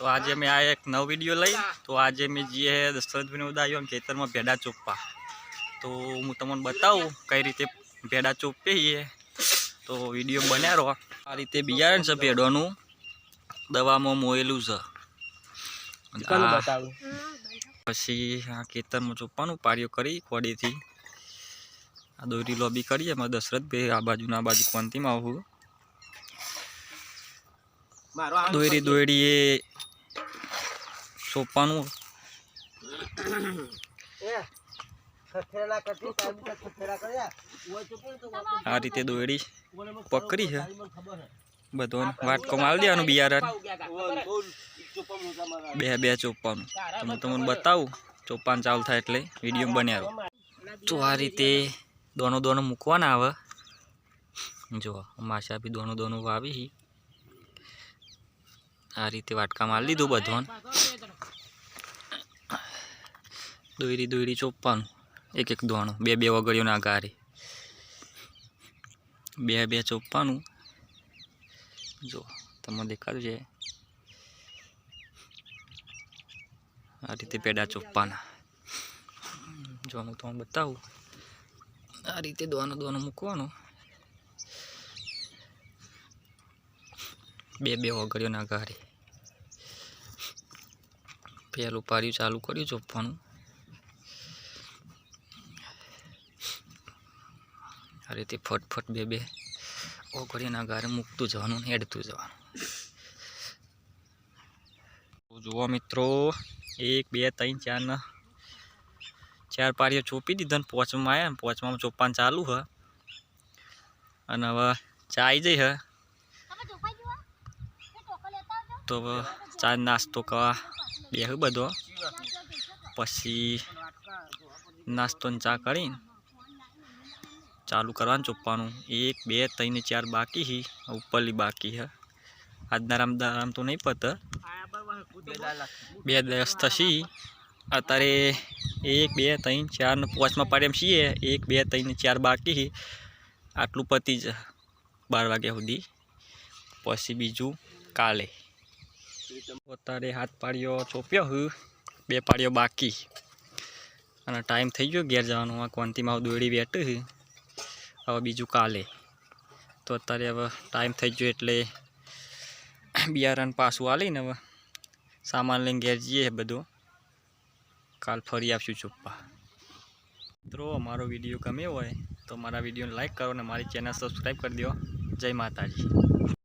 तो आज मैं आया एक नव वीडियो लई। तो आज मैं जीए है दशरथ विनोद आयो खेतर में भेड़ा चोपा। तो हूँ तमने बताऊँ कई रीते भेड़ा चोपे ही है। तो वीडियो बन्या रहो। आ रीते बियारण छे भेड़ोनुं दवामां मोयेलुं छे। पछी आ खेतरमां चोप्पानुं पारियो करी कोडीथी आ दोरी लोबी करीए। मैं दशरथ भाई आ बाजू ना बाजू क्वांतीमां आવું दोरी दोरी चोप्पानुं आ रीते दोड़ी पकड़ी है बधो वाटको माल देवानुं बियारण बे बे चोप्पानुं। तो हूँ तमने बताऊँ चोप्पानुं चालू थाय एटले विडियो बन्या रहो। तो आ रीते दोनो दोनो मूकवाना आवे। जो माशा भी दोनो दोनो वावी ही आ रीते वाटका मार लीधुं बधोन दोरी दोरी चोप्पानुं एक एक दोणो बे बे वगड़ियोना आगारे बे बे चोप्पानुं। जो तमने देखाडुं छे आ रीते पेड़ा चोप्पाना। जो हूँ तमने बताऊँ आ रीते दोनो दोनो मूकवानो बे बे वगड़ियोना आगारे पहेलुं पारियुं चालू कर्युं चोप्पानुं। आ रीते फटफट बे बे ओगळीना गारे मूकतुं जवानुं हेडतुं जवानुं। जुओ मित्रों 1 2 3 4 ने 4 पारियो चोपी दीधा ने पोचमां आया। पोचमां चोप्पानुं चालू है अने हवे चा आई जई है। तो हवे चा नास्तो करवा बेह्यो बधो पछी नास्तो ने चा करीने चालू करवानुं चोप्पानुं। 1 2 3 ने 4 बाकी ही उपरली बाकी है। आजना राम तो नहीं पते 2 दस थशी अतारे 1 2 3 4 ने 5 पारियामां छीए। 1 2 3 ने 4 बाकी ही आटलू पती ज 12 वाग्या सुधी पछी बीजू काले। अतारे 7 पारियो चोप्यो हूँ 2 पारियो बाकी अने टाइम थई गयो घेर जवानो। आ क्वांतीमां दोड़ी बेठी है हवे बीजू काले। तो अतारे हवे टाइम थई गयो एटले बियारण पाछुं आलीने हवे सामान लईने घेर जीए बधो। काल फरी आवशुं चोप्पा। मित्रों अमारो विडियो गम्यो होय तो मारा विडियो ने लाइक करो ने मारी चेनल सब्सक्राइब कर दो। जय माताजी।